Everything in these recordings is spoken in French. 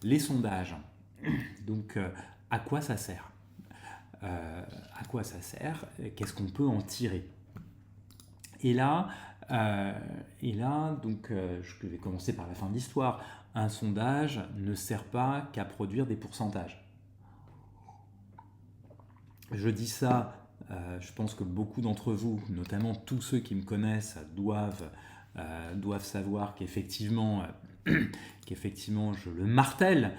les sondages. Donc, à quoi ça sert? À quoi ça sert? Qu'est-ce qu'on peut en tirer? Et là, donc, je vais commencer par la fin de l'histoire. Un sondage ne sert pas qu'à produire des pourcentages. Je dis ça, je pense que beaucoup d'entre vous, notamment tous ceux qui me connaissent, doivent savoir qu'effectivement, je le martèle.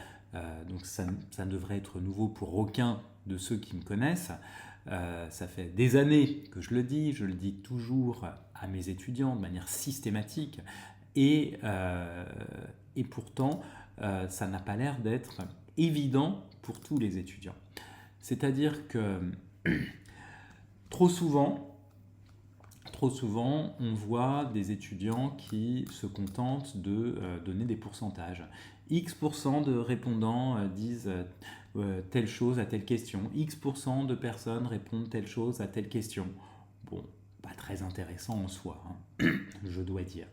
Donc ça ne devrait être nouveau pour aucun de ceux qui me connaissent. Ça fait des années que je le dis toujours à mes étudiants de manière systématique, et pourtant, ça n'a pas l'air d'être évident pour tous les étudiants. C'est-à-dire que trop souvent, on voit des étudiants qui se contentent de donner des pourcentages. X% de répondants disent telle chose à telle question. X% de personnes répondent telle chose à telle question. Bon, pas très intéressant en soi, hein, je dois dire.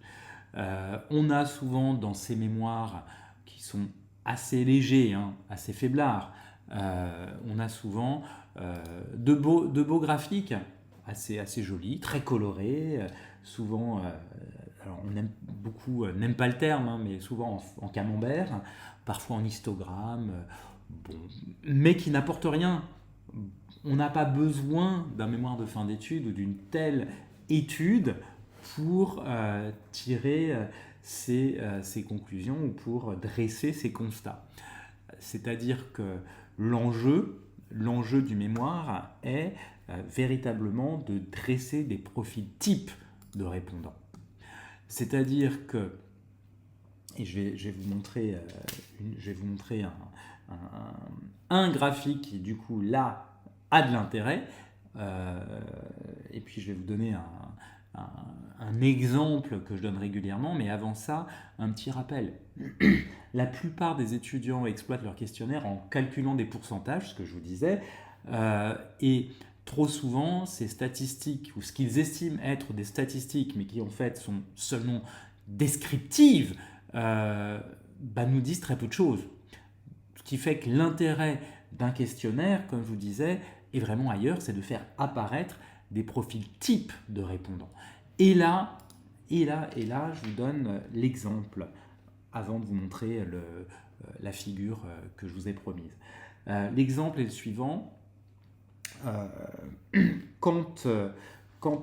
On a souvent dans ces mémoires qui sont assez légers, hein, assez faiblards, on a souvent de beaux graphiques assez jolis, très colorés, souvent, alors beaucoup n'aiment pas le terme, hein, mais souvent en camembert, parfois en histogramme, bon, mais qui n'apportent rien. On n'a pas besoin d'un mémoire de fin d'études ou d'une telle étude pour tirer ces conclusions ou pour dresser ces constats. C'est-à-dire que l'enjeu du mémoire est véritablement de dresser des profils types de répondants. C'est-à-dire que, et je vais vous montrer, un graphique qui du coup là a de l'intérêt, et puis je vais vous donner un exemple que je donne régulièrement, mais avant ça, un petit rappel. La plupart des étudiants exploitent leur questionnaire en calculant des pourcentages, ce que je vous disais, et trop souvent, ces statistiques, ou ce qu'ils estiment être des statistiques, mais qui en fait sont seulement descriptives, nous disent très peu de choses. Ce qui fait que l'intérêt d'un questionnaire, comme je vous disais, est vraiment ailleurs, c'est de faire apparaître des profils types de répondants. Et là, je vous donne l'exemple avant de vous montrer la figure que je vous ai promise. L'exemple est le suivant. Quand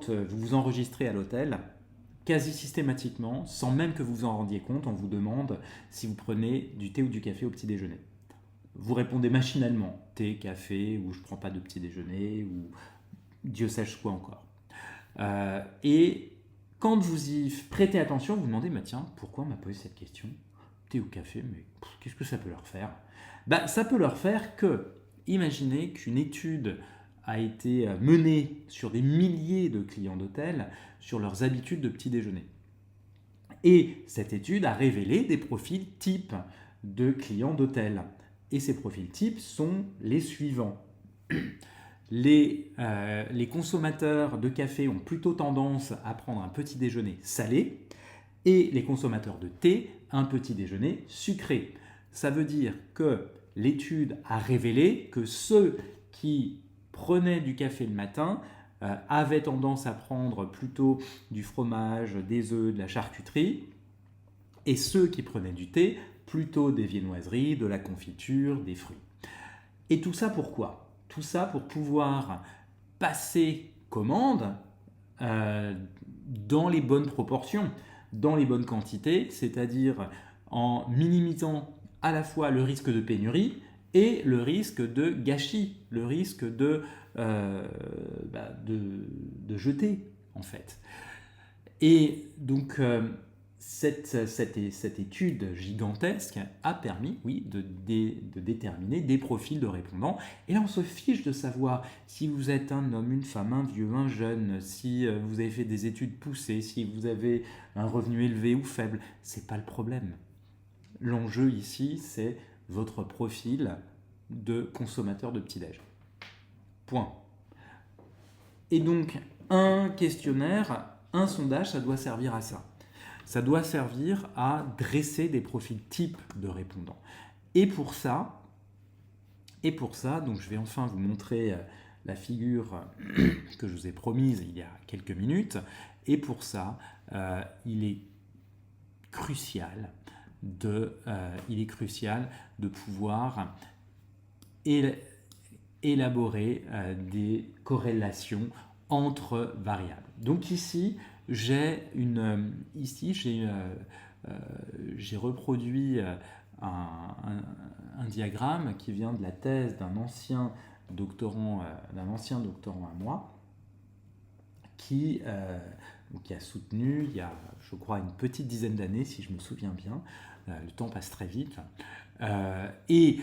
vous vous enregistrez à l'hôtel, quasi systématiquement, sans même que vous vous en rendiez compte, on vous demande si vous prenez du thé ou du café au petit déjeuner. Vous répondez machinalement, thé, café, ou je ne prends pas de petit déjeuner, ou Dieu sache quoi encore. Et quand vous y prêtez attention, vous vous demandez, tiens, pourquoi on m'a posé cette question? Thé ou café, mais qu'est-ce que ça peut leur faire? Ça peut leur faire que, imaginez qu'une étude a été menée sur des milliers de clients d'hôtel sur leurs habitudes de petit déjeuner. Et cette étude a révélé des profils types de clients d'hôtel. Et ces profils types sont les suivants. Les consommateurs de café ont plutôt tendance à prendre un petit déjeuner salé, et les consommateurs de thé, un petit déjeuner sucré. Ça veut dire que l'étude a révélé que ceux qui prenaient du café le matin avaient tendance à prendre plutôt du fromage, des œufs, de la charcuterie, et ceux qui prenaient du thé, plutôt des viennoiseries, de la confiture, des fruits. Et tout ça pourquoi? Tout ça pour pouvoir passer commande dans les bonnes proportions, dans les bonnes quantités, c'est-à-dire en minimisant à la fois le risque de pénurie et le risque de gâchis, le risque de jeter en fait. Et donc cette étude gigantesque a permis, oui, de déterminer des profils de répondants. Et là, on se fiche de savoir si vous êtes un homme, une femme, un vieux, un jeune, si vous avez fait des études poussées, si vous avez un revenu élevé ou faible. C'est pas le problème. L'enjeu ici, c'est votre profil de consommateur de petit-déj. Point. Et donc, un questionnaire, un sondage, ça doit servir à ça. Ça doit servir à dresser des profils types de répondants. Et pour ça, donc je vais enfin vous montrer la figure que je vous ai promise il y a quelques minutes. Et pour ça, il est crucial de pouvoir élaborer des corrélations entre variables. Donc ici, j'ai reproduit un diagramme qui vient de la thèse d'un ancien doctorant à moi, qui a soutenu il y a, je crois, une petite dizaine d'années, si je me souviens bien. Le temps passe très vite. Et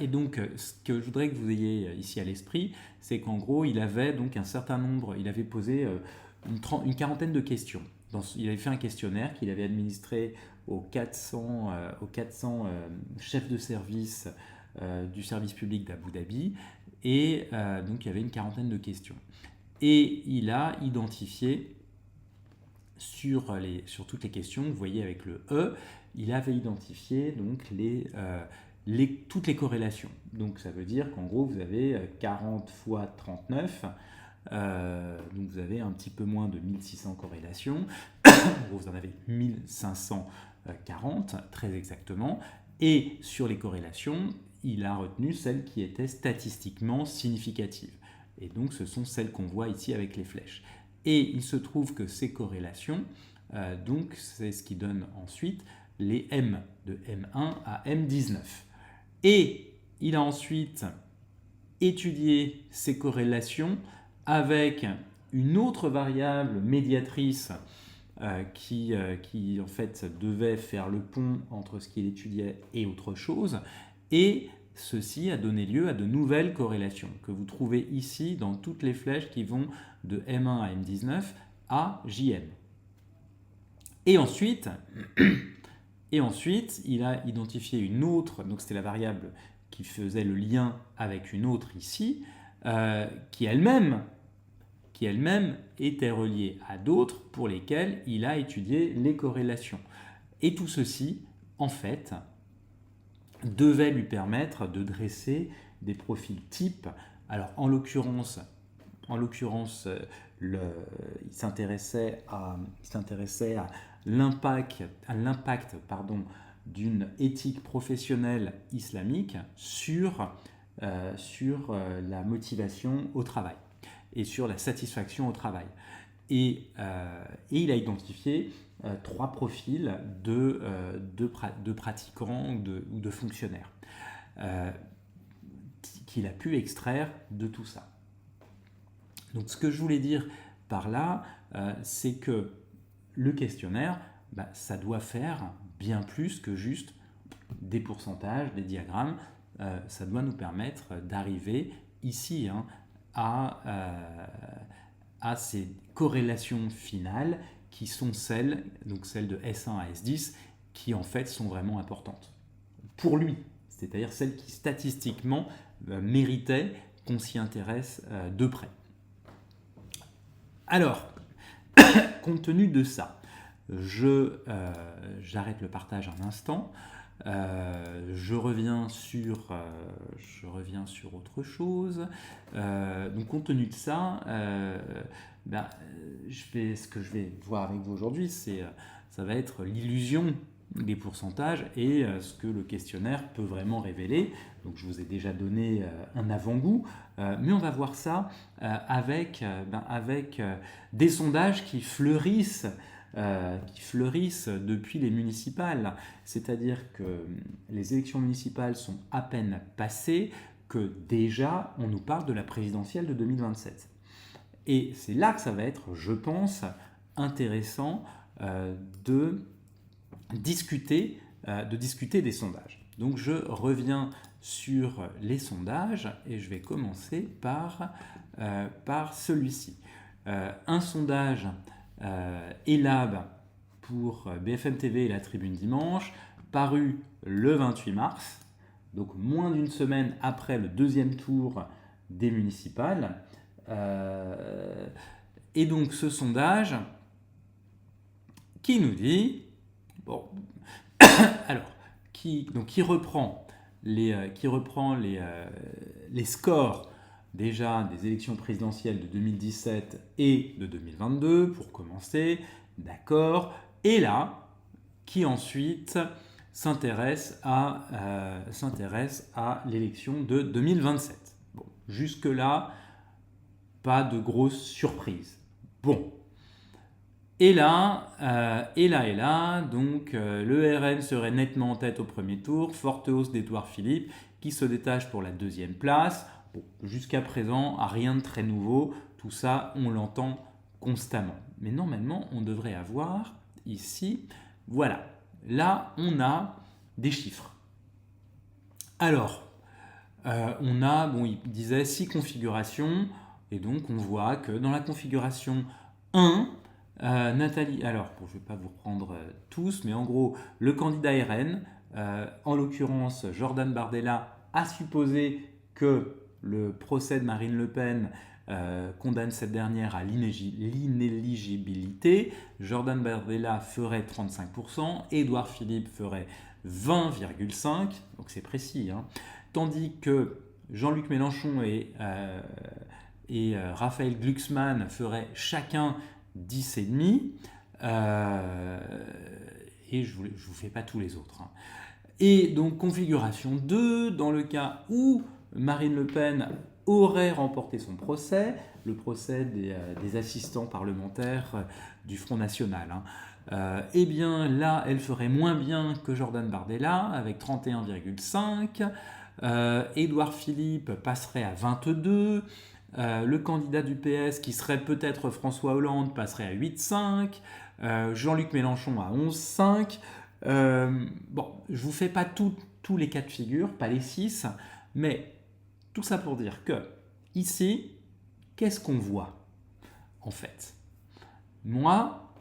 donc, ce que je voudrais que vous ayez ici à l'esprit, c'est qu'en gros, il avait donc il avait posé une quarantaine de questions. Il avait fait un questionnaire qu'il avait administré aux 400 chefs de service du service public d'Abu Dhabi. Et donc, il y avait une quarantaine de questions. Et il a identifié sur toutes les questions, vous voyez avec le E, il avait identifié donc toutes les corrélations. Donc ça veut dire qu'en gros vous avez 40 fois 39, donc vous avez un petit peu moins de 1600 corrélations, en gros vous en avez 1540 très exactement, et sur les corrélations, il a retenu celles qui étaient statistiquement significatives. Et donc ce sont celles qu'on voit ici avec les flèches. Et il se trouve que ces corrélations, donc c'est ce qui donne ensuite les M, de M1 à M19. Et il a ensuite étudié ces corrélations avec une autre variable médiatrice qui en fait devait faire le pont entre ce qu'il étudiait et autre chose. Et ceci a donné lieu à de nouvelles corrélations que vous trouvez ici dans toutes les flèches qui vont de M1 à M19 à JM. Et ensuite, il a identifié une autre, donc c'était la variable qui faisait le lien avec une autre ici, qui elle-même était reliée à d'autres pour lesquelles il a étudié les corrélations. Et tout ceci, en fait, devait lui permettre de dresser des profils types. Alors en l'occurrence, il s'intéressait à l'impact d'une éthique professionnelle islamique sur la motivation au travail et sur la satisfaction au travail. Et il a identifié 3 profils de pratiquants ou de fonctionnaires qu'il a pu extraire de tout ça. Donc ce que je voulais dire par là, c'est que le questionnaire, ça doit faire bien plus que juste des pourcentages, des diagrammes. Ça doit nous permettre d'arriver ici à ces corrélations finales qui sont celles de S1 à S10, qui en fait sont vraiment importantes. Pour lui, c'est-à-dire celles qui statistiquement méritaient qu'on s'y intéresse de près. Alors, compte tenu de ça, j'arrête le partage un instant. Je reviens sur autre chose. Donc, compte tenu de ça, ce que je vais voir avec vous aujourd'hui, ça va être l'illusion des pourcentages et ce que le questionnaire peut vraiment révéler. Donc, je vous ai déjà donné un avant-goût, mais on va voir ça avec des sondages qui fleurissent depuis les municipales. C'est-à-dire que les élections municipales sont à peine passées que déjà on nous parle de la présidentielle de 2027. Et c'est là que ça va être, je pense, intéressant de discuter des sondages. Donc je reviens sur les sondages et je vais commencer par celui-ci. Un sondage ELAB pour BFM TV et la Tribune Dimanche, paru le 28 mars, donc moins d'une semaine après le deuxième tour des municipales. Et donc ce sondage qui nous dit, qui reprend les scores déjà des élections présidentielles de 2017 et de 2022, pour commencer, d'accord, et là, qui ensuite s'intéresse à l'élection de 2027. Bon, jusque-là, pas de grosse surprise. Bon. Et là, donc le RN serait nettement en tête au premier tour, forte hausse d'Édouard Philippe, qui se détache pour la deuxième place. Bon, jusqu'à présent, rien de très nouveau, tout ça, on l'entend constamment. Mais normalement, on devrait avoir ici, voilà, là, on a des chiffres. Alors, il disait 6 configurations, et donc on voit que dans la configuration 1, Nathalie, alors je ne vais pas vous reprendre tous, mais en gros, le candidat RN, en l'occurrence Jordan Bardella, a supposé que le procès de Marine Le Pen condamne cette dernière à l'inéligibilité. Jordan Bardella ferait 35%, Édouard Philippe ferait 20,5%, donc c'est précis, hein. Tandis que Jean-Luc Mélenchon et Raphaël Glucksmann feraient chacun 10,5%, et je ne vous fais pas tous les autres, hein. Et donc configuration 2, dans le cas où Marine Le Pen aurait remporté son procès, le procès des assistants parlementaires du Front National, hein. Eh bien là, elle ferait moins bien que Jordan Bardella avec 31,5%. Édouard Philippe passerait à 22%. Le candidat du PS, qui serait peut-être François Hollande, passerait à 8,5%. Jean-Luc Mélenchon à 11,5%. Bon, je ne vous fais pas tous les cas de figure, pas les 6, mais tout ça pour dire que ici, qu'est-ce qu'on voit en fait? Moi,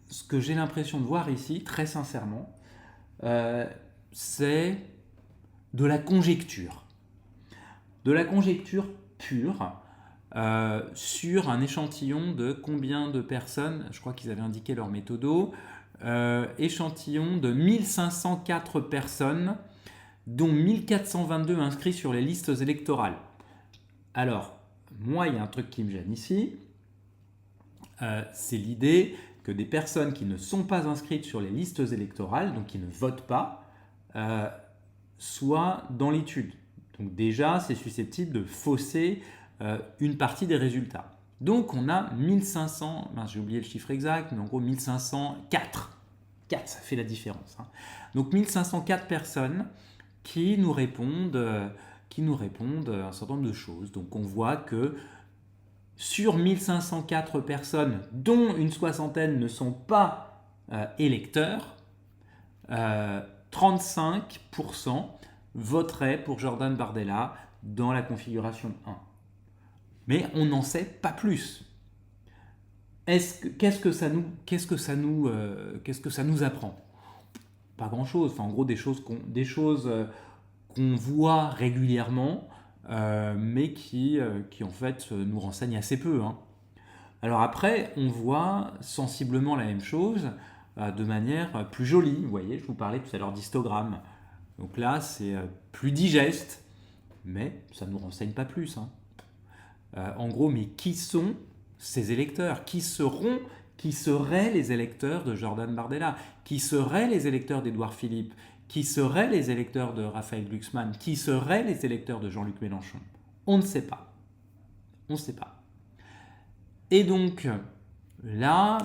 ce que j'ai l'impression de voir ici, très sincèrement, c'est de la conjecture. De la conjecture pure sur un échantillon de combien de personnes, je crois qu'ils avaient indiqué leur méthodo, échantillon de 1504 personnes, dont 1422 inscrits sur les listes électorales. Alors, moi, il y a un truc qui me gêne ici, c'est l'idée que des personnes qui ne sont pas inscrites sur les listes électorales, donc qui ne votent pas, soient dans l'étude. Donc déjà, c'est susceptible de fausser une partie des résultats. Donc on a 1500, j'ai oublié le chiffre exact, mais en gros 1504. 4, ça fait la différence, hein. Donc 1504 personnes qui nous répondent un certain nombre de choses. Donc on voit que sur 1504 personnes, dont une soixantaine ne sont pas électeurs, 35% voteraient pour Jordan Bardella dans la configuration 1. Mais on n'en sait pas plus. Qu'est-ce que ça nous apprend? Pas grand-chose. Enfin, en gros, des choses qu'on voit régulièrement, mais qui en fait nous renseignent assez peu, hein. Alors après, on voit sensiblement la même chose de manière plus jolie. Vous voyez, je vous parlais tout à l'heure d'histogramme. Donc là, c'est plus digeste, mais ça ne nous renseigne pas plus, hein. En gros, mais qui sont ces électeurs? Qui seraient les électeurs de Jordan Bardella? Qui seraient les électeurs d'Édouard Philippe? Qui seraient les électeurs de Raphaël Glucksmann? Qui seraient les électeurs de Jean-Luc Mélenchon? On ne sait pas. On ne sait pas. Et donc, là,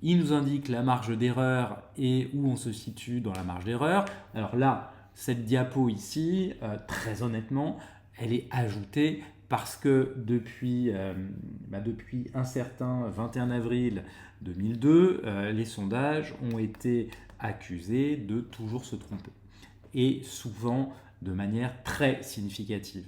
il nous indique la marge d'erreur et où on se situe dans la marge d'erreur. Alors là, cette diapo ici, très honnêtement, elle est ajoutée parce que depuis un certain 21 avril 2002, les sondages ont été accusés de toujours se tromper, et souvent de manière très significative.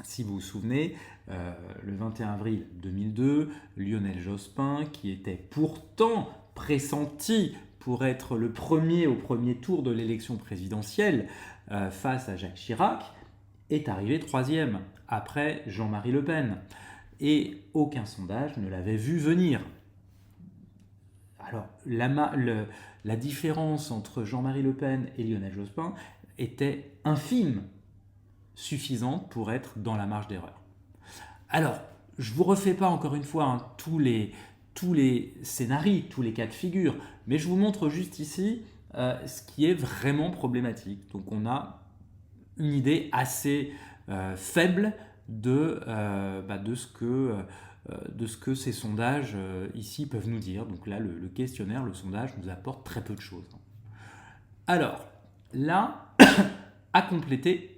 Si vous vous souvenez, le 21 avril 2002, Lionel Jospin, qui était pourtant pressenti pour être le premier au premier tour de l'élection présidentielle face à Jacques Chirac, est arrivé 3e, après Jean-Marie Le Pen. Et aucun sondage ne l'avait vu venir. Alors, la différence entre Jean-Marie Le Pen et Lionel Jospin était infime, suffisante pour être dans la marge d'erreur. Alors, je ne vous refais pas encore une fois tous les scénarios, tous les cas de figure, mais je vous montre juste ici ce qui est vraiment problématique. Donc on a une idée assez faible de ce que ces sondages ici peuvent nous dire. Donc là, le questionnaire, le sondage nous apporte très peu de choses. Alors, là, à compléter,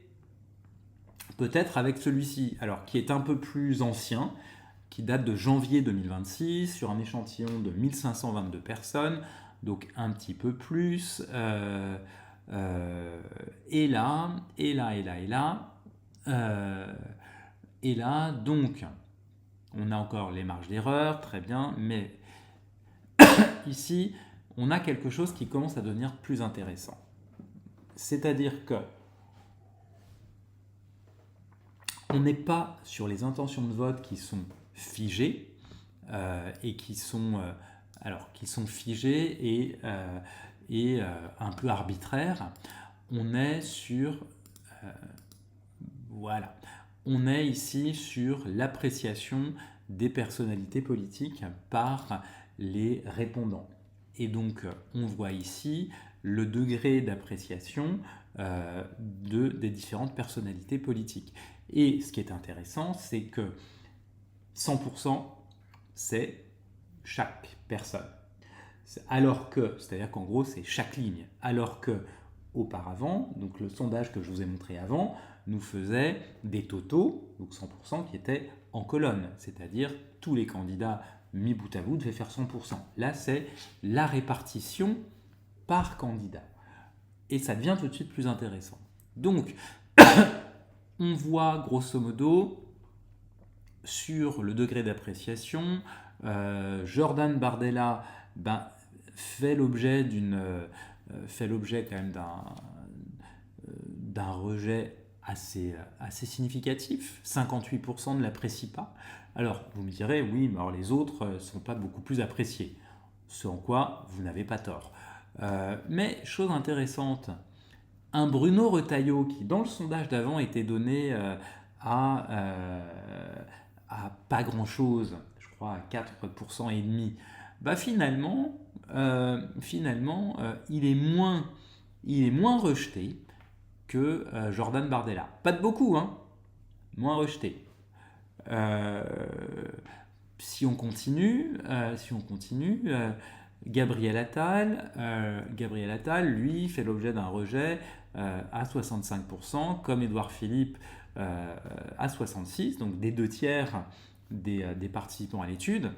peut-être avec celui-ci, alors qui est un peu plus ancien, qui date de janvier 2026, sur un échantillon de 1522 personnes, donc un petit peu plus. Et là, donc, on a encore les marges d'erreur, très bien, mais ici, on a quelque chose qui commence à devenir plus intéressant. C'est-à-dire que on n'est pas sur les intentions de vote qui sont figées et qui sont figées et un peu arbitraires. On est sur on est ici sur l'appréciation des personnalités politiques par les répondants. Et donc, on voit ici le degré d'appréciation des différentes personnalités politiques. Et ce qui est intéressant, c'est que 100%, c'est chaque personne. Alors que, c'est-à-dire qu'en gros, c'est chaque ligne. Alors que, auparavant, donc le sondage que je vous ai montré avant, nous faisait des totaux, donc 100%, qui étaient en colonne. C'est-à-dire tous les candidats mis bout à bout devaient faire 100%. Là, c'est la répartition par candidat. Et ça devient tout de suite plus intéressant. Donc, on voit grosso modo sur le degré d'appréciation, Jordan Bardella fait l'objet quand même d'un rejet assez significatif. 58% ne l'apprécient pas. Alors, vous me direz, oui, mais alors les autres ne sont pas beaucoup plus appréciés. Ce en quoi vous n'avez pas tort. Mais, chose intéressante, un Bruno Retailleau qui, dans le sondage d'avant, était donné à pas grand-chose, je crois à 4% et demi, finalement, il est moins rejeté que Jordan Bardella. Pas de beaucoup, hein, moins rejeté. Si on continue, Gabriel Attal, lui, fait l'objet d'un rejet à 65%, comme Édouard Philippe à 66%, donc des 2/3 des participants à l'étude.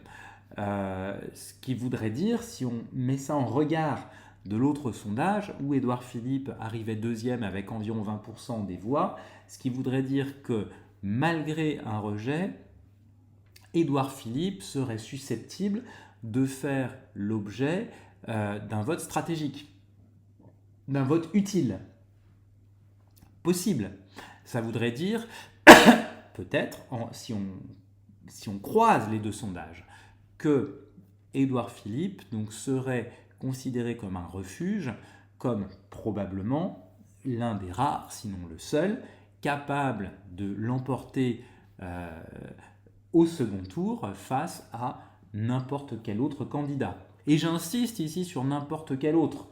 Ce qui voudrait dire, si on met ça en regard de l'autre sondage, où Édouard Philippe arrivait deuxième avec environ 20% des voix, ce qui voudrait dire que malgré un rejet, Édouard Philippe serait susceptible de faire l'objet d'un vote stratégique, d'un vote utile, possible. Ça voudrait dire, peut-être, si on croise les deux sondages, que Édouard Philippe donc, serait considéré comme un refuge, comme probablement l'un des rares, sinon le seul, capable de l'emporter au second tour face à n'importe quel autre candidat. Et j'insiste ici sur n'importe quel autre.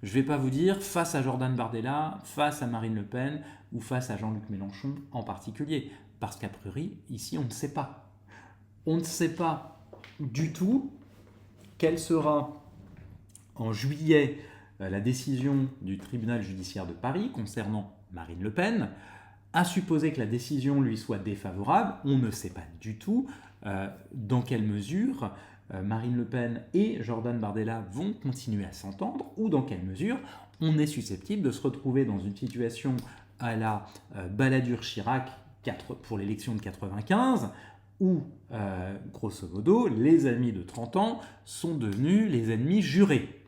Je ne vais pas vous dire face à Jordan Bardella, face à Marine Le Pen ou face à Jean-Luc Mélenchon en particulier. Parce qu'a priori, ici, on ne sait pas. On ne sait pas du tout quelle sera en juillet la décision du tribunal judiciaire de Paris concernant Marine Le Pen. À supposer que la décision lui soit défavorable, on ne sait pas du tout dans quelle mesure Marine Le Pen et Jordan Bardella vont continuer à s'entendre ou dans quelle mesure on est susceptible de se retrouver dans une situation à la Balladur-Chirac pour l'élection de 95 où, grosso modo, les amis de 30 ans sont devenus les ennemis jurés.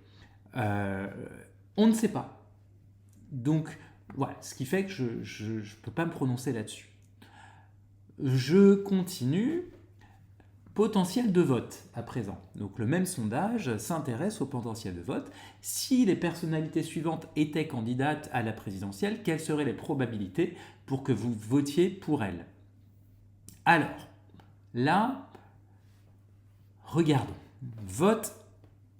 On ne sait pas. Donc, voilà, ce qui fait que je ne peux pas me prononcer là-dessus. Je continue potentiel de vote à présent. Donc le même sondage s'intéresse au potentiel de vote. Si les personnalités suivantes étaient candidates à la présidentielle, quelles seraient les probabilités pour que vous votiez pour elles? Alors, là, regardons. Vote.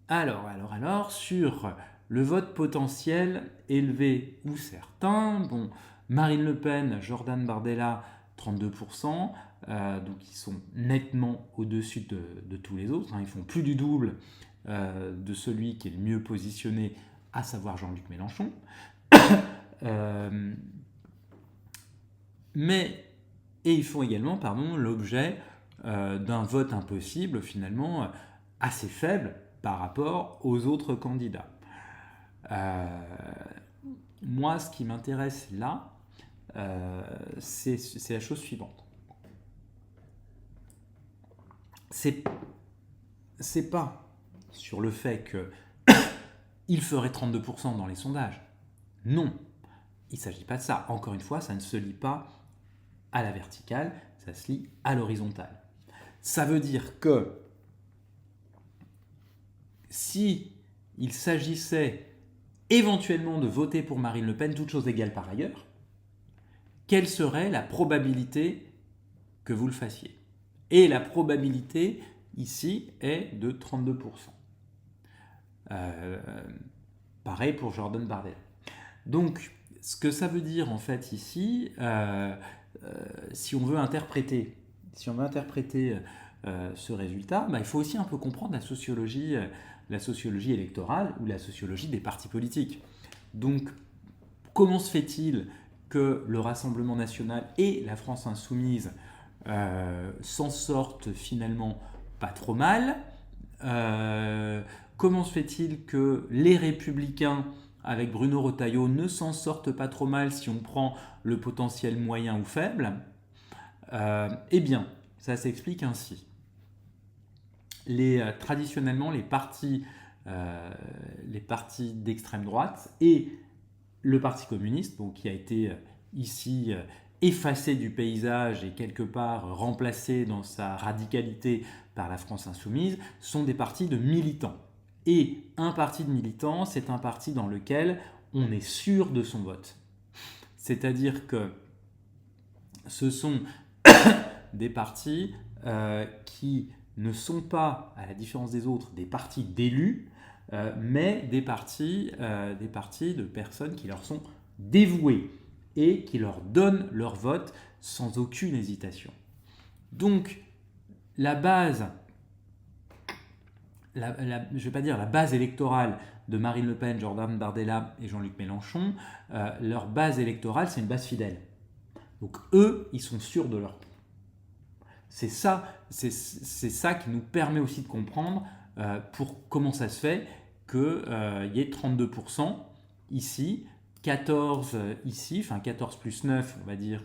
Alors, sur le vote potentiel élevé ou certain, bon, Marine Le Pen, Jordan Bardella, 32%, donc ils sont nettement au-dessus de tous les autres, hein, ils font plus du double de celui qui est le mieux positionné, à savoir Jean-Luc Mélenchon. Et ils font également l'objet d'un vote impossible, finalement, assez faible par rapport aux autres candidats. Moi, ce qui m'intéresse là, c'est la chose suivante. C'est pas sur le fait qu'il ferait 32% dans les sondages. Non, il ne s'agit pas de ça. Encore une fois, ça ne se lit pas à la verticale, ça se lit à l'horizontale. Ça veut dire que si il s'agissait éventuellement de voter pour Marine Le Pen, toute chose égale par ailleurs, quelle serait la probabilité que vous le fassiez? Et la probabilité ici est de 32%. Pareil pour Jordan Bardella. Donc, ce que ça veut dire en fait ici, si on veut interpréter ce résultat, il faut aussi un peu comprendre la sociologie électorale ou la sociologie des partis politiques. Donc, comment se fait-il que le Rassemblement national et la France insoumise s'en sortent finalement pas trop mal? Comment se fait-il que les Républicains avec Bruno Retailleau ne s'en sortent pas trop mal si on prend le potentiel moyen ou faible? Eh bien, ça s'explique ainsi. Traditionnellement, les partis d'extrême droite et le Parti communiste, donc, qui a été ici effacé du paysage et quelque part remplacé dans sa radicalité par la France insoumise, sont des partis de militants. Et un parti de militants, c'est un parti dans lequel on est sûr de son vote. C'est-à-dire que ce sont des partis qui ne sont pas, à la différence des autres, des partis d'élus, mais des partis de personnes qui leur sont dévouées et qui leur donnent leur vote sans aucune hésitation. Donc, la base, je ne vais pas dire la base électorale de Marine Le Pen, Jordan Bardella et Jean-Luc Mélenchon, leur base électorale, c'est une base fidèle. Donc eux, ils sont sûrs de leur coup. C'est ça qui nous permet aussi de comprendre comment ça se fait qu'il y ait 32% ici, 14 ici, enfin 14 plus 9, on va dire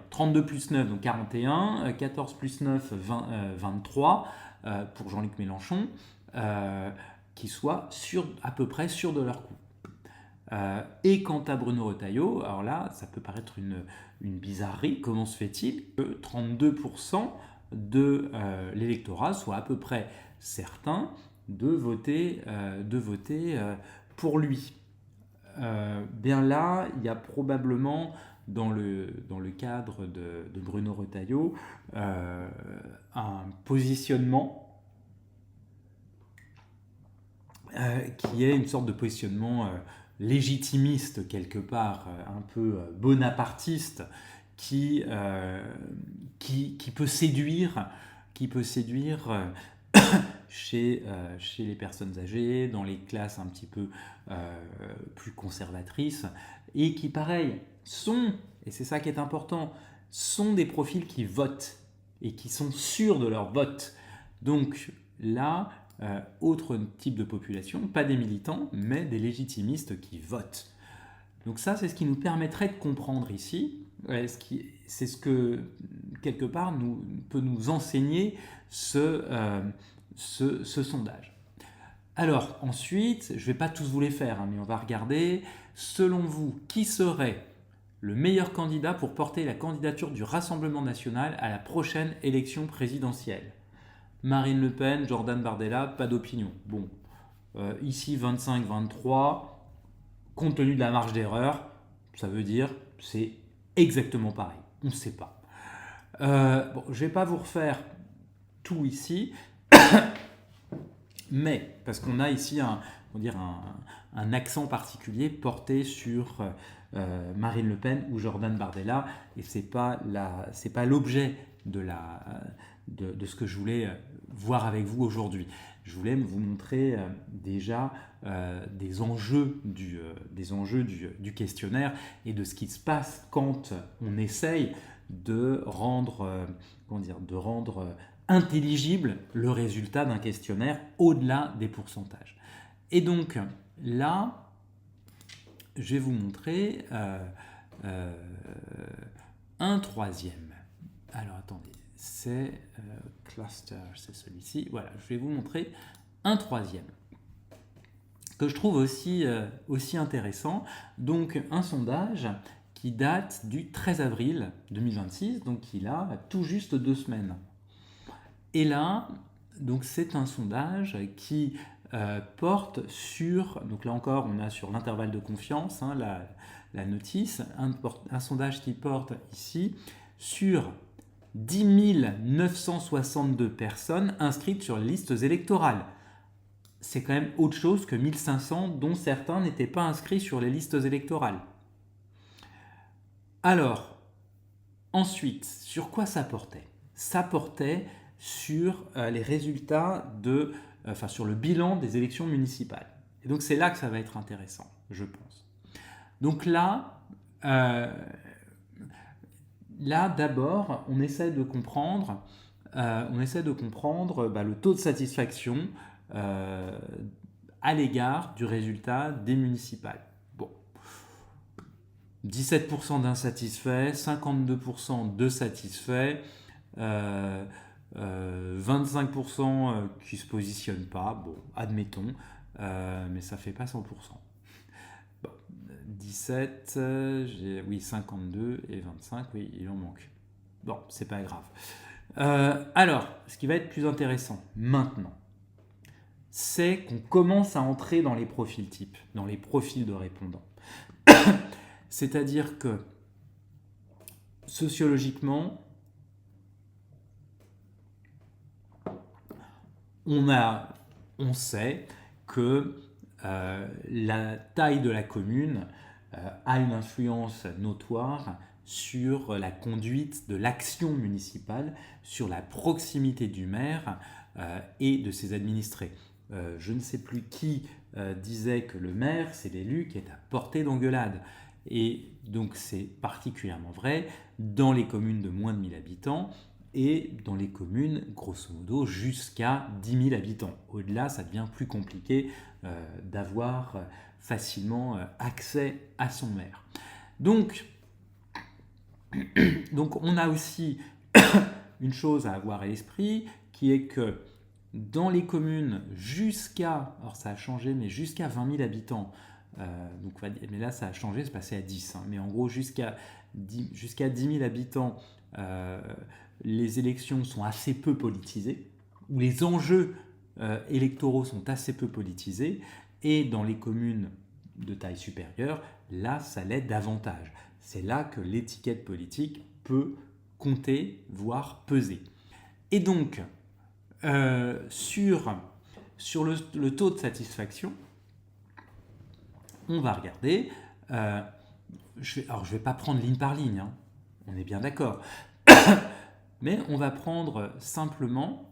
32 plus 9, donc 41, 14 plus 9, 23 pour Jean-Luc Mélenchon, qui soient à peu près sûrs de leur coup. Et quant à Bruno Retailleau, alors là, ça peut paraître une bizarrerie. Comment se fait-il que 32% de l'électorat soit à peu près certain de voter pour lui? Bien là, il y a probablement dans le cadre de Bruno Retailleau un positionnement qui est une sorte de positionnement légitimiste quelque part, un peu bonapartiste, qui peut séduire chez les personnes âgées, dans les classes un petit peu plus conservatrices, et qui, pareil, et c'est ça qui est important, sont des profils qui votent et qui sont sûrs de leur vote. Donc là, autre type de population, pas des militants, mais des légitimistes qui votent. Donc ça, c'est ce qui nous permettrait de comprendre ici, c'est ce que, quelque part, peut nous enseigner ce sondage. Alors, ensuite, je ne vais pas tous vous les faire, mais on va regarder, selon vous, qui serait le meilleur candidat pour porter la candidature du Rassemblement national à la prochaine élection présidentielle? Marine Le Pen, Jordan Bardella, pas d'opinion. Bon, ici 25-23, compte tenu de la marge d'erreur, ça veut dire c'est exactement pareil. On ne sait pas. Bon, je ne vais pas vous refaire tout ici, mais parce qu'on a ici un accent particulier porté sur Marine Le Pen ou Jordan Bardella, et c'est pas l'objet de ce que je voulais voir avec vous aujourd'hui. Je voulais vous montrer déjà des enjeux du questionnaire et de ce qui se passe quand on essaye de rendre intelligible le résultat d'un questionnaire au-delà des pourcentages. Et donc là, je vais vous montrer un troisième. Alors attendez, c'est cluster, c'est celui-ci. Voilà, je vais vous montrer un troisième que je trouve aussi intéressant. Donc un sondage qui date du 13 avril 2026, donc il a tout juste 2 semaines. Et là, donc c'est un sondage qui porte sur, donc là encore on a sur l'intervalle de confiance, hein, la notice, un sondage qui porte ici sur 10 962 personnes inscrites sur les listes électorales. C'est quand même autre chose que 1500 dont certains n'étaient pas inscrits sur les listes électorales. Alors, ensuite, sur quoi ça portait ? Ça portait sur les résultats sur le bilan des élections municipales. Et donc c'est là que ça va être intéressant, je pense. Donc là d'abord, on essaie de comprendre le taux de satisfaction à l'égard du résultat des municipales. Bon, 17% d'insatisfaits, 52% de satisfaits, 25% qui ne se positionnent pas, bon, admettons, mais ça ne fait pas 100%. Bon, 17, 52 et 25, oui, il en manque. Bon, c'est pas grave. Alors, ce qui va être plus intéressant maintenant, c'est qu'on commence à entrer dans les profils types, dans les profils de répondants. C'est-à-dire que, sociologiquement, on sait que la taille de la commune a une influence notoire sur la conduite de l'action municipale, sur la proximité du maire et de ses administrés. Je ne sais plus qui disait que le maire, c'est l'élu qui est à portée d'engueulade. Et donc c'est particulièrement vrai dans les communes de moins de 1000 habitants et dans les communes, grosso modo, jusqu'à 10 000 habitants. Au-delà, ça devient plus compliqué d'avoir facilement accès à son maire. Donc on a aussi une chose à avoir à l'esprit, qui est que dans les communes jusqu'à, alors ça a changé, mais jusqu'à 20 000 habitants, mais là ça a changé, c'est passé à 10, hein, mais en gros jusqu'à 10 000 habitants, les élections sont assez peu politisées, ou les enjeux électoraux sont assez peu politisés, et dans les communes de taille supérieure, là ça l'est davantage. C'est là que l'étiquette politique peut compter, voire peser. Et donc, sur le taux de satisfaction, on va regarder. Je ne vais pas prendre ligne par ligne, hein, on est bien d'accord. Mais on va prendre simplement,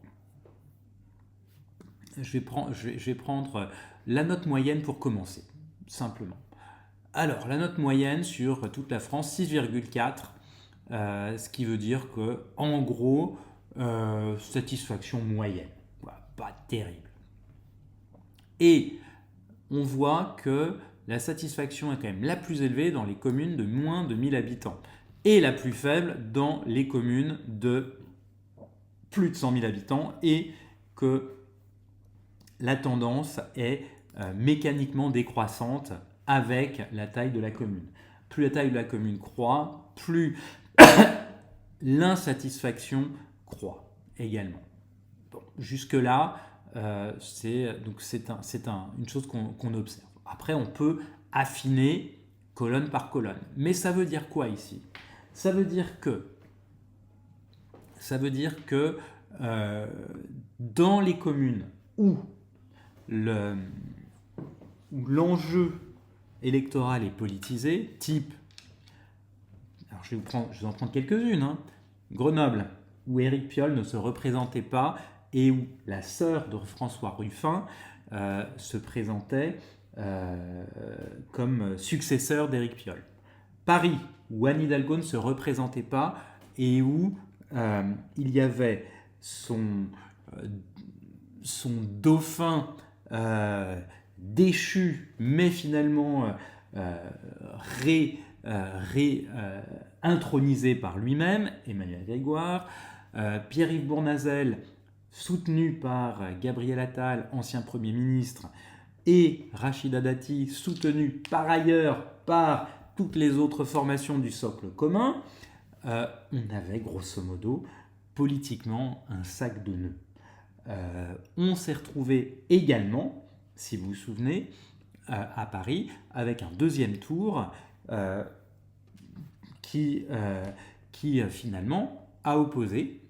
je vais prendre la note moyenne pour commencer, simplement. Alors, la note moyenne sur toute la France, 6,4, ce qui veut dire que, en gros, satisfaction moyenne, voilà, pas terrible. Et on voit que la satisfaction est quand même la plus élevée dans les communes de moins de 1000 habitants et la plus faible dans les communes de plus de 100 000 habitants, et que la tendance est mécaniquement décroissante avec la taille de la commune. Plus la taille de la commune croît, plus l'insatisfaction croît également. Bon, jusque-là, c'est une chose qu'on observe. Après, on peut affiner colonne par colonne. Mais ça veut dire quoi ici? Ça veut dire que dans les communes où l'enjeu électoral est politisé, type, alors je vais vous en prendre quelques-unes, hein. Grenoble, où Éric Piolle ne se représentait pas et où la sœur de François Ruffin se présentait comme successeur d'Éric Piolle. Paris, où Anne Hidalgo ne se représentait pas et où il y avait son dauphin déchu, mais finalement intronisé par lui-même, Emmanuel Grégoire, Pierre-Yves Bournazel, soutenu par Gabriel Attal, ancien Premier ministre, et Rachida Dati, soutenu par ailleurs par toutes les autres formations du socle commun, on avait grosso modo politiquement un sac de nœuds. On s'est retrouvé également, si vous vous souvenez, à Paris, avec un deuxième tour qui finalement a opposé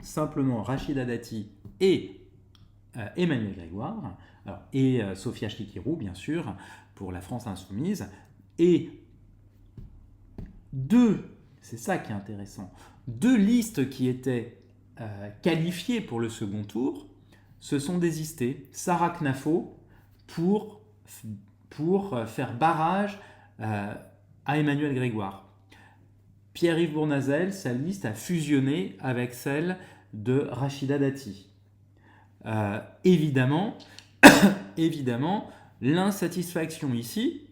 simplement Rachida Dati et Emmanuel Grégoire, et Sophia Chikirou, bien sûr, pour la France Insoumise, et c'est ça qui est intéressant, deux listes qui étaient qualifiées pour le second tour se sont désistées. Sarah Knafo pour faire barrage à Emmanuel Grégoire. Pierre-Yves Bournazel, sa liste a fusionné avec celle de Rachida Dati. Évidemment, l'insatisfaction ici,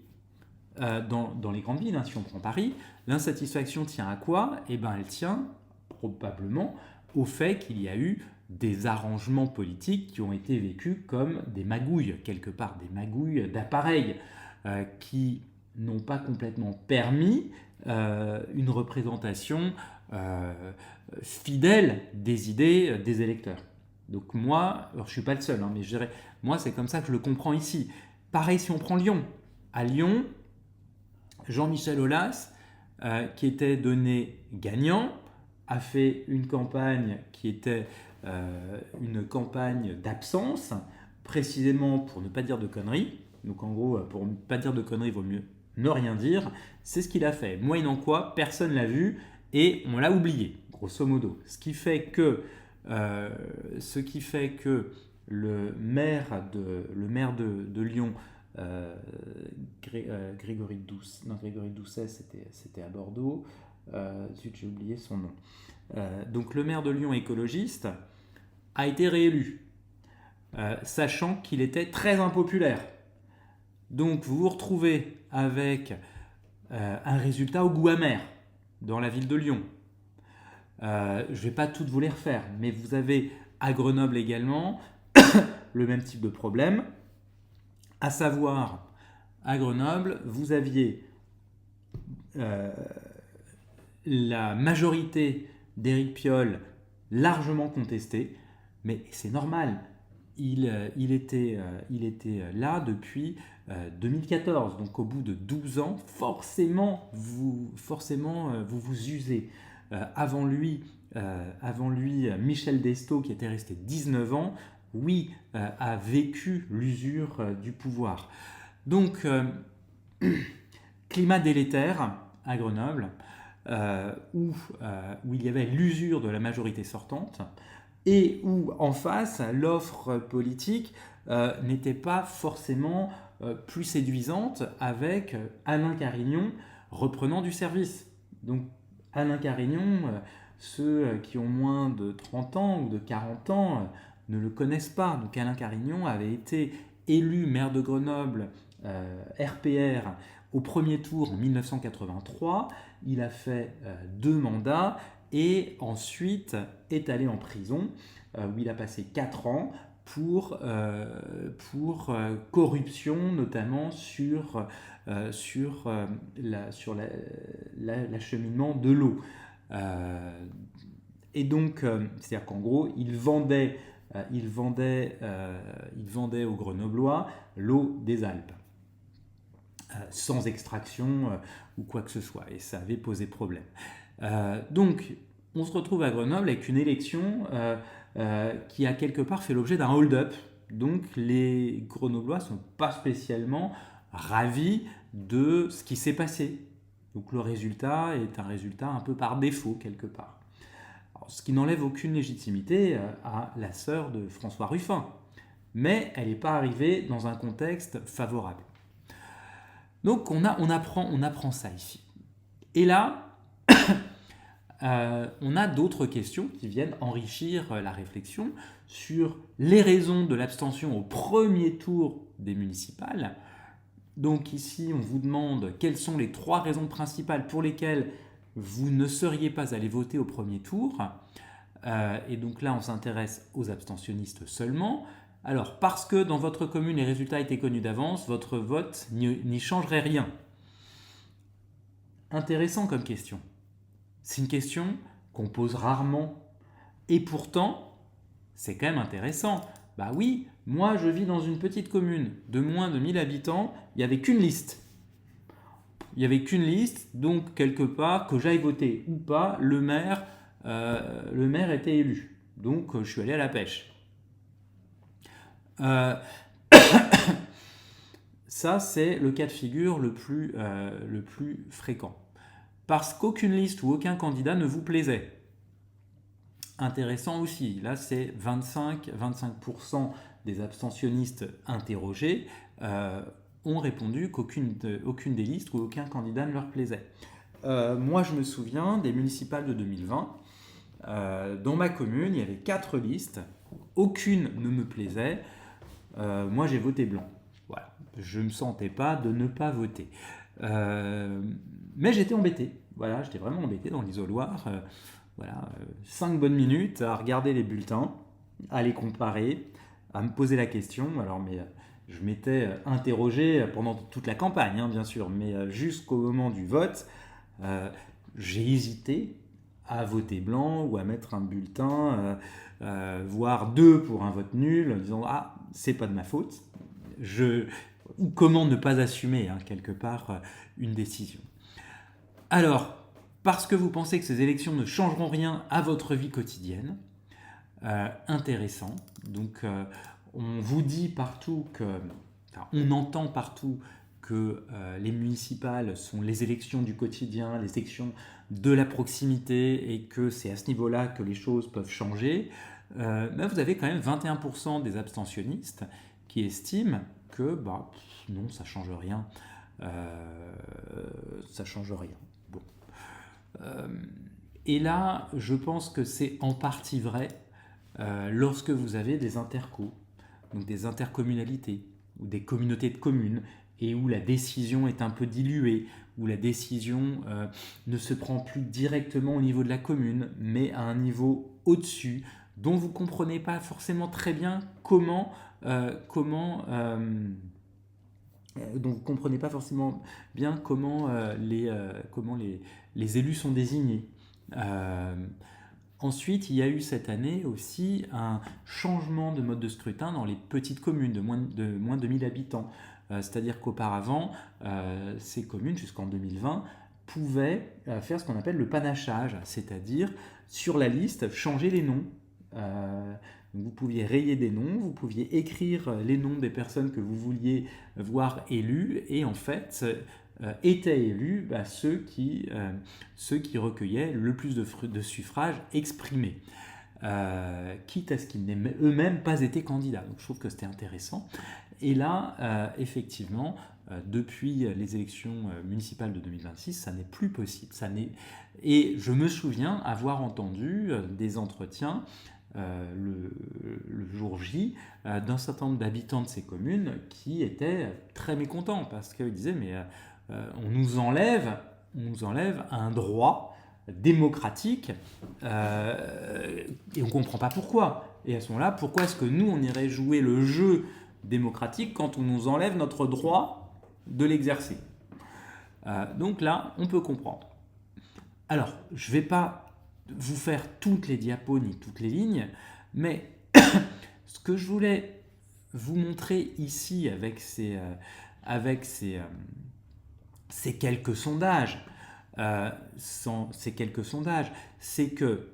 dans les grandes villes, hein, si on prend Paris, l'insatisfaction tient à quoi? Eh bien, elle tient probablement au fait qu'il y a eu des arrangements politiques qui ont été vécus comme des magouilles, quelque part, des magouilles d'appareils qui n'ont pas complètement permis une représentation fidèle des idées des électeurs. Donc moi, alors je ne suis pas le seul, hein, mais je dirais, moi c'est comme ça que je le comprends ici. Pareil si on prend Lyon. À Lyon, Jean-Michel Aulas, qui était donné gagnant, a fait une campagne qui était une campagne d'absence, précisément pour ne pas dire de conneries. Donc en gros, pour ne pas dire de conneries, il vaut mieux ne rien dire. C'est ce qu'il a fait. Moyennant quoi, personne ne l'a vu et on l'a oublié, grosso modo. Ce qui fait que le maire de Lyon, Grégory Doucet, c'était à Bordeaux. J'ai oublié son nom. Donc le maire de Lyon écologiste a été réélu, sachant qu'il était très impopulaire. Donc vous vous retrouvez avec un résultat au goût amer dans la ville de Lyon. Je ne vais pas toutes vous les refaire, mais vous avez à Grenoble également le même type de problème, à savoir, à Grenoble, vous aviez la majorité d'Éric Piolle largement contestée, mais c'est normal, il était là depuis 2014, donc au bout de 12 ans, forcément vous vous usez. Avant lui, Michel Destaut, qui était resté 19 ans, oui, a vécu l'usure du pouvoir. Donc, climat délétère à Grenoble, où il y avait l'usure de la majorité sortante, et où, en face, l'offre politique n'était pas forcément plus séduisante, avec Alain Carignon reprenant du service. Donc, Alain Carignon, ceux qui ont moins de 30 ans ou de 40 ans ne le connaissent pas. Donc Alain Carignon avait été élu maire de Grenoble RPR au premier tour en 1983. Il a fait 2 mandats et ensuite est allé en prison où il a passé 4 ans pour corruption, notamment sur l'acheminement de l'eau. Et donc, c'est-à-dire qu'en gros, ils vendaient aux Grenoblois l'eau des Alpes, sans extraction ou quoi que ce soit. Et ça avait posé problème. Donc, on se retrouve à Grenoble avec une élection qui a quelque part fait l'objet d'un hold-up. Donc, les Grenoblois ne sont pas spécialement ravis de ce qui s'est passé. Donc, le résultat est un résultat un peu par défaut, quelque part. Alors, ce qui n'enlève aucune légitimité à la sœur de François Ruffin. Mais elle n'est pas arrivée dans un contexte favorable. Donc, on apprend ça ici. Et là, on a d'autres questions qui viennent enrichir la réflexion sur les raisons de l'abstention au premier tour des municipales. Donc ici, on vous demande quelles sont les 3 raisons principales pour lesquelles vous ne seriez pas allé voter au premier tour. Et donc là, on s'intéresse aux abstentionnistes seulement. Alors, parce que dans votre commune, les résultats étaient connus d'avance, votre vote n'y changerait rien. Intéressant comme question. C'est une question qu'on pose rarement. Et pourtant, c'est quand même intéressant. Bah oui, moi je vis dans une petite commune de moins de 1000 habitants, il n'y avait qu'une liste. Il n'y avait qu'une liste, donc quelque part, que j'aille voter ou pas, le maire était élu. Donc je suis allé à la pêche. Ça, c'est le cas de figure le plus fréquent. Parce qu'aucune liste ou aucun candidat ne vous plaisait. Intéressant aussi, là c'est 25% des abstentionnistes interrogés ont répondu qu'aucune des listes ou aucun candidat ne leur plaisait. Moi je me souviens des municipales de 2020, dans ma commune il y avait 4 listes, aucune ne me plaisait, moi j'ai voté blanc. Voilà. Je ne me sentais pas de ne pas voter. Mais j'étais embêté, voilà, j'étais vraiment embêté dans l'isoloir. 5 bonnes minutes à regarder les bulletins, à les comparer, à me poser la question. Alors, je m'étais interrogé pendant toute la campagne, bien sûr, mais jusqu'au moment du vote, j'ai hésité à voter blanc ou à mettre un bulletin, voire 2 pour un vote nul, en disant « Ah, c'est pas de ma faute ». Ou comment ne pas assumer, quelque part, une décision. Alors, parce que vous pensez que ces élections ne changeront rien à votre vie quotidienne, intéressant. Donc, on vous dit partout on entend partout que les municipales sont les élections du quotidien, les élections de la proximité et que c'est à ce niveau-là que les choses peuvent changer. Mais vous avez quand même 21% des abstentionnistes qui estiment que non, ça change rien. Ça change rien. Bon. Et là, je pense que c'est en partie vrai lorsque vous avez des intercos, donc des intercommunalités ou des communautés de communes, et où la décision est un peu diluée, où la décision ne se prend plus directement au niveau de la commune, mais à un niveau au-dessus, dont vous ne comprenez pas forcément très bien comment les élus sont désignés. Ensuite, il y a eu cette année aussi un changement de mode de scrutin dans les petites communes de moins de 1000 habitants. C'est-à-dire qu'auparavant, ces communes, jusqu'en 2020, pouvaient faire ce qu'on appelle le panachage, c'est-à-dire sur la liste, changer les noms. Vous pouviez rayer des noms, vous pouviez écrire les noms des personnes que vous vouliez voir élues, et en fait, étaient élus ceux qui recueillaient le plus de suffrages exprimés, quitte à ce qu'ils n'aient eux-mêmes pas été candidats. Donc je trouve que c'était intéressant. Et là, effectivement, depuis les élections municipales de 2026, ça n'est plus possible. Et je me souviens avoir entendu des entretiens le jour J d'un certain nombre d'habitants de ces communes qui étaient très mécontents parce qu'ils disaient mais on nous enlève un droit démocratique et on ne comprend pas pourquoi. Et à ce moment-là, pourquoi est-ce que nous on irait jouer le jeu démocratique quand on nous enlève notre droit de l'exercer? Donc là, on peut comprendre. Alors, je ne vais pas vous faire toutes les diapos ni toutes les lignes, mais ce que je voulais vous montrer ici avec ces quelques sondages, c'est que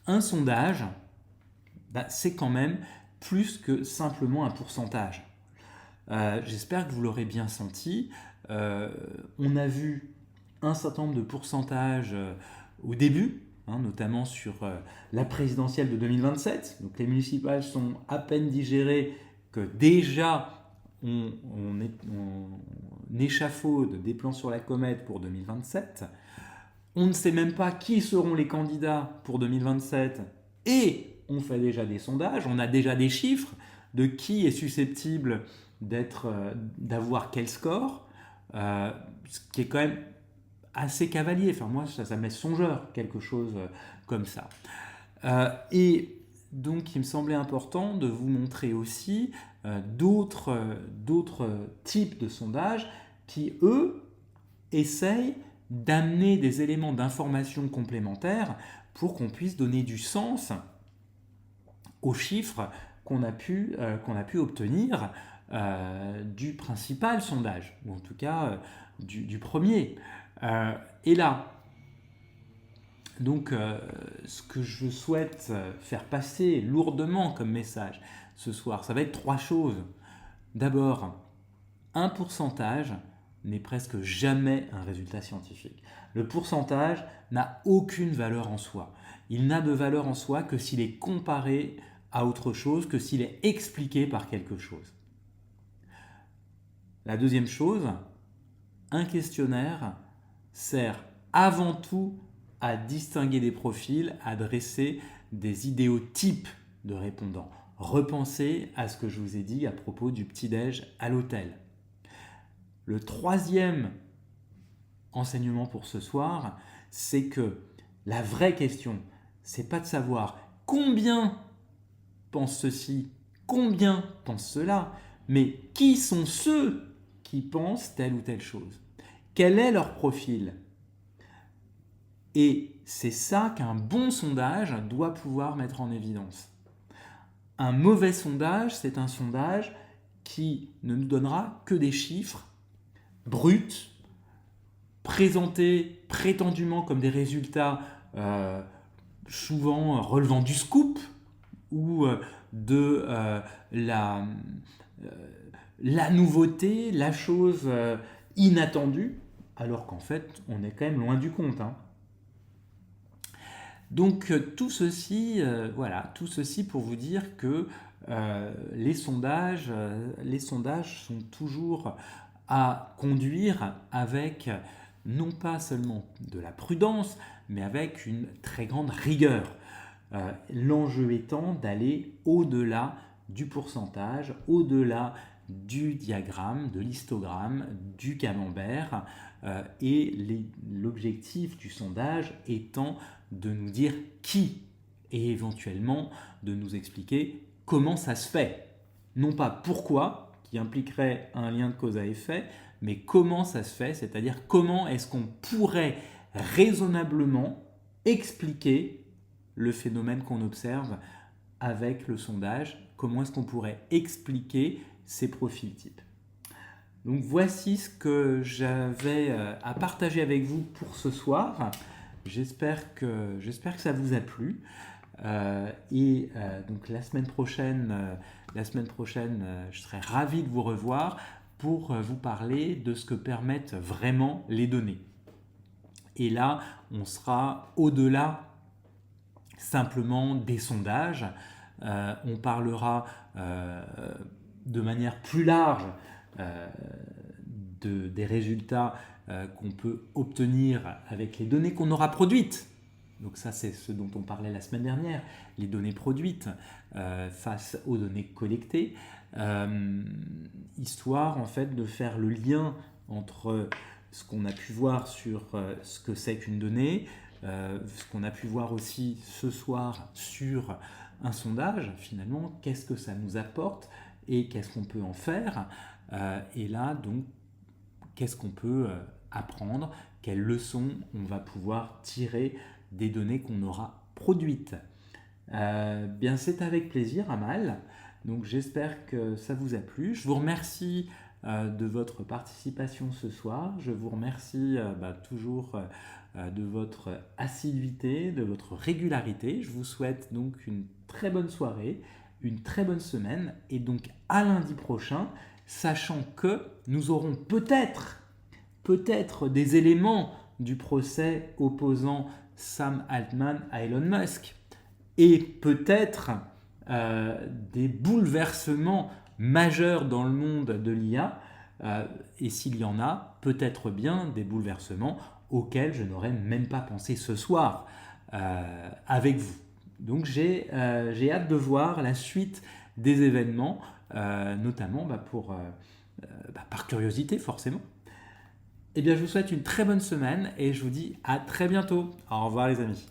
un sondage, c'est quand même plus que simplement un pourcentage. J'espère que vous l'aurez bien senti. On a vu un certain nombre de pourcentages au début, notamment sur la présidentielle de 2027. Donc les municipales sont à peine digérées que déjà on échafaude des plans sur la comète pour 2027. On ne sait même pas qui seront les candidats pour 2027 et on fait déjà des sondages, on a déjà des chiffres de qui est susceptible d'avoir quel score, ce qui est quand même assez cavalier. Enfin, moi, ça me laisse songeur, quelque chose comme ça. Et donc, il me semblait important de vous montrer aussi d'autres types de sondages qui, eux, essayent d'amener des éléments d'information complémentaires pour qu'on puisse donner du sens aux chiffres qu'on a pu obtenir du principal sondage, ou en tout cas du premier. Et là, donc, ce que je souhaite faire passer lourdement comme message ce soir, ça va être 3 choses. D'abord, un pourcentage n'est presque jamais un résultat scientifique. Le pourcentage n'a aucune valeur en soi. Il n'a de valeur en soi que s'il est comparé à autre chose, que s'il est expliqué par quelque chose. La deuxième chose, un questionnaire sert avant tout à distinguer des profils, à dresser des idéotypes de répondants. Repensez à ce que je vous ai dit à propos du petit-déj à l'hôtel. Le troisième enseignement pour ce soir, c'est que la vraie question, c'est pas de savoir combien pense ceci, combien pense cela, mais qui sont ceux qui pensent telle ou telle chose. Quel est leur profil ? Et c'est ça qu'un bon sondage doit pouvoir mettre en évidence. Un mauvais sondage, c'est un sondage qui ne nous donnera que des chiffres bruts, présentés prétendument comme des résultats souvent relevant du scoop ou de la nouveauté, la chose inattendue, alors qu'en fait, on est quand même loin du compte. Donc tout ceci pour vous dire que les sondages sont toujours à conduire avec non pas seulement de la prudence, mais avec une très grande rigueur. L'enjeu étant d'aller au-delà du pourcentage, au-delà du diagramme, de l'histogramme, du camembert, et l'objectif du sondage étant de nous dire qui et éventuellement de nous expliquer comment ça se fait. Non pas pourquoi, qui impliquerait un lien de cause à effet, mais comment ça se fait, c'est-à-dire comment est-ce qu'on pourrait raisonnablement expliquer le phénomène qu'on observe avec le sondage, comment est-ce qu'on pourrait expliquer ces profils types. Donc voici ce que j'avais à partager avec vous pour ce soir. J'espère que ça vous a plu. Donc la semaine prochaine, je serai ravi de vous revoir pour vous parler de ce que permettent vraiment les données. Et là, on sera au-delà simplement des sondages. On parlera de manière plus large des résultats qu'on peut obtenir avec les données qu'on aura produites. Donc ça, c'est ce dont on parlait la semaine dernière, les données produites face aux données collectées, histoire en fait de faire le lien entre ce qu'on a pu voir sur ce que c'est qu'une donnée, ce qu'on a pu voir aussi ce soir sur un sondage, finalement, qu'est-ce que ça nous apporte et qu'est-ce qu'on peut en faire, et là, donc, qu'est-ce qu'on peut apprendre, quelles leçons on va pouvoir tirer des données qu'on aura produites. Bien, c'est avec plaisir, Amal. Donc j'espère que ça vous a plu. Je vous remercie de votre participation ce soir. Je vous remercie toujours de votre assiduité, de votre régularité. Je vous souhaite donc une très bonne soirée, une très bonne semaine et donc à lundi prochain, sachant que nous aurons peut-être des éléments du procès opposant Sam Altman à Elon Musk et peut-être des bouleversements majeurs dans le monde de l'IA, et s'il y en a, peut-être bien des bouleversements auxquels je n'aurais même pas pensé ce soir avec vous. Donc j'ai hâte de voir la suite des événements, notamment par curiosité forcément. Eh bien, je vous souhaite une très bonne semaine et je vous dis à très bientôt. Au revoir les amis.